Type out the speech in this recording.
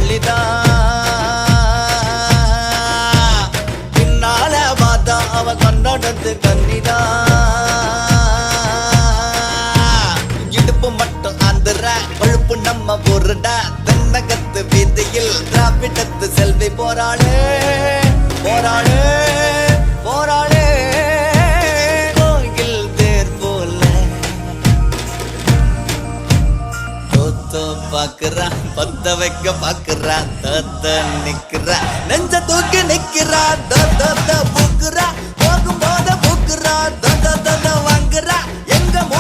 புள்ளிதான் பின்னால பார்த்தா அவ கண்ணோடத்து கண்ணிதான் இடுப்பு மட்டும் ஆந்திர கொழுப்பு நம்ம பொருடா தென்னகத்து வீதியில் திராவிடத்து செல்வி போராளே போராளே போராளே கோயில் தேர் போல தோத்தோ பாக்குறா பத்த வைக்க பாக்குறா தத்த நிக்கிறா நெஞ்ச தூக்கி நிக்கிறா தத்த பூக்குறா போகும் போத பூக்குறா தத்த வாங்குறா எங்க மூ